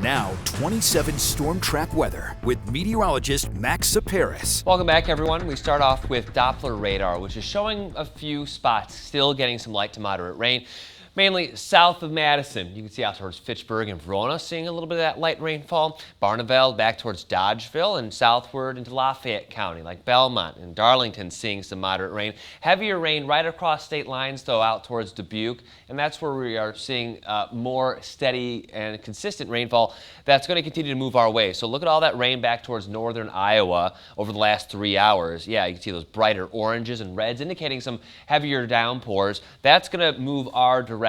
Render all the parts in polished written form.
Now, 27 storm trap weather with meteorologist Max Saparis. Welcome back, everyone. We start off with Doppler radar, which is showing a few spots still getting some light to moderate rain. Mainly south of Madison. You can see out towards Fitchburg and Verona seeing a little bit of that light rainfall. Barneveld back towards Dodgeville and southward into Lafayette County, like Belmont and Darlington seeing some moderate rain. Heavier rain right across state lines, though, out towards Dubuque. And that's where we are seeing more steady and consistent rainfall that's going to continue to move our way. So look at all that rain back towards northern Iowa over the last 3 hours. Yeah, you can see those brighter oranges and reds indicating some heavier downpours. That's going to move our direction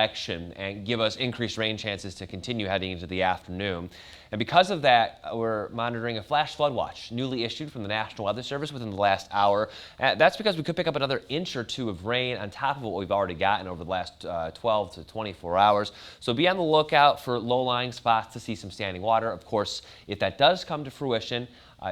and give us increased rain chances to continue heading into the afternoon. And because of that, we're monitoring a flash flood watch newly issued from the National Weather Service within the last hour. That's because we could pick up another inch or two of rain on top of what we've already gotten over the last 12 to 24 hours. So be on the lookout for low-lying spots to see some standing water. Of course, if that does come to fruition,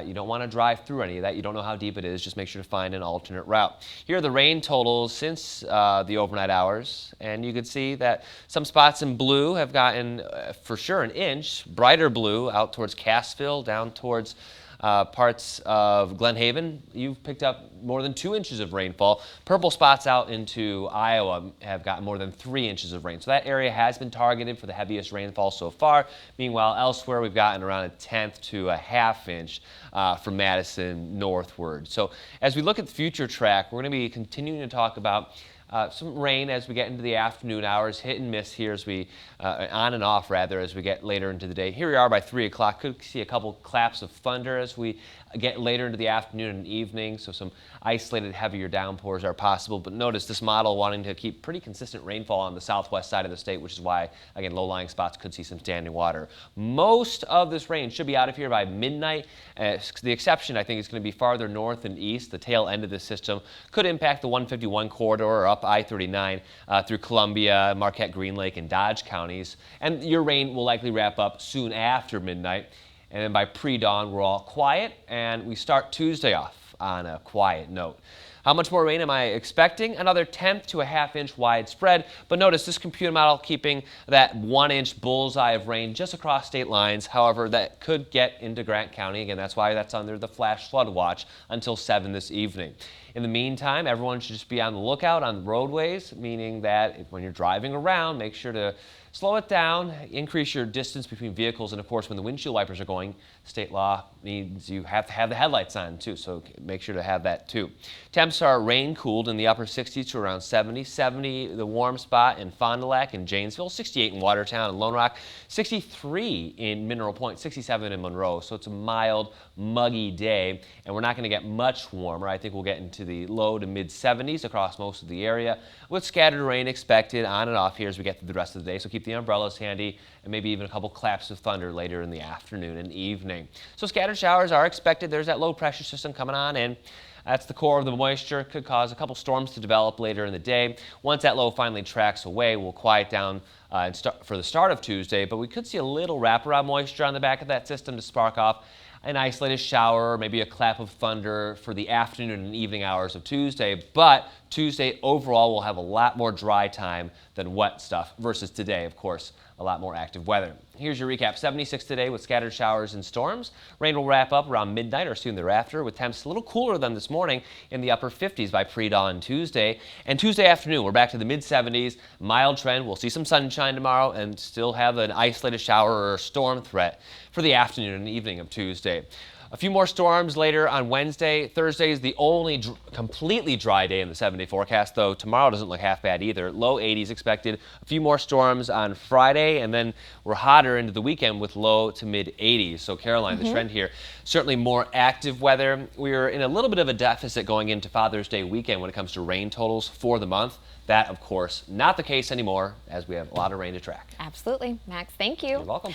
you don't want to drive through any of that. You don't know how deep it is. Just make sure to find an alternate route. Here are the rain totals since the overnight hours. And you can see that some spots in blue have gotten, for sure, an inch. Brighter blue out towards Cassville, down towards parts of Glen Haven. You've picked up more than 2 inches of rainfall. Purple spots out into Iowa have gotten more than 3 inches of rain. So that area has been targeted for the heaviest rainfall so far. Meanwhile, elsewhere we've gotten around 1/10 to 1/2 inch from Madison northward. So as we look at the future track, we're going to be continuing to talk about some rain as we get into the afternoon hours, hit and miss here as we, on and off rather, as we get later into the day. Here we are by 3 o'clock. Could see a couple claps of thunder as we get later into the afternoon and evening, so some isolated heavier downpours are possible. But notice this model wanting to keep pretty consistent rainfall on the southwest side of the state, which is why, again, low-lying spots could see some standing water. Most of this rain should be out of here by midnight. The exception, I think, is going to be farther north and east. The tail end of the system could impact the 151 corridor or up I-39 through Columbia, Marquette, Green Lake, and Dodge counties. And your rain will likely wrap up soon after midnight. And then by pre-dawn, we're all quiet, and we start Tuesday off on a quiet note. How much more rain am I expecting? Another 1/10 to 1/2 inch widespread. But notice this computer model keeping that 1 inch bullseye of rain just across state lines. However, that could get into Grant County. Again, that's why that's under the flash flood watch until 7 this evening. In the meantime, everyone should just be on the lookout on the roadways, meaning that when you're driving around, make sure to slow it down, increase your distance between vehicles, and of course, when the windshield wipers are going, state law means you have to have the headlights on too, so make sure to have that too. Temps are rain cooled in the upper 60s to around 70. 70 the warm spot in Fond du Lac and Janesville, 68 in Watertown and Lone Rock, 63 in Mineral Point, 67 in Monroe. So it's a mild, muggy day, and we're not going to get much warmer. I think we'll get into the low to mid 70s across most of the area, with scattered rain expected on and off here as we get through the rest of the day. So keep the umbrellas handy, and maybe even a couple claps of thunder later in the afternoon and evening. So scattered showers are expected. There's that low pressure system coming on in. That's the core of the moisture. Could cause a couple storms to develop later in the day. Once that low finally tracks away, we'll quiet down for the start of Tuesday, but we could see a little wraparound moisture on the back of that system to spark off an isolated shower, or maybe a clap of thunder for the afternoon and evening hours of Tuesday. But Tuesday overall will have a lot more dry time than wet stuff versus today, of course, a lot more active weather. Here's your recap. 76 today with scattered showers and storms. Rain will wrap up around midnight or soon thereafter, with temps a little cooler than this morning in the upper 50s by pre-dawn Tuesday. And Tuesday afternoon, we're back to the mid-70s. Mild trend. We'll see some sunshine tomorrow and still have an isolated shower or storm threat for the afternoon and evening of Tuesday. A few more storms later on Wednesday. Thursday is the only completely dry day in the 7-day forecast, though tomorrow doesn't look half bad either. Low 80s expected. A few more storms on Friday, and then we're hotter into the weekend with low to mid 80s. So Caroline, the trend here, certainly more active weather. We're in a little bit of a deficit going into Father's Day weekend when it comes to rain totals for the month. That, of course, not the case anymore, as we have a lot of rain to track. Absolutely. Max, thank you. You're welcome.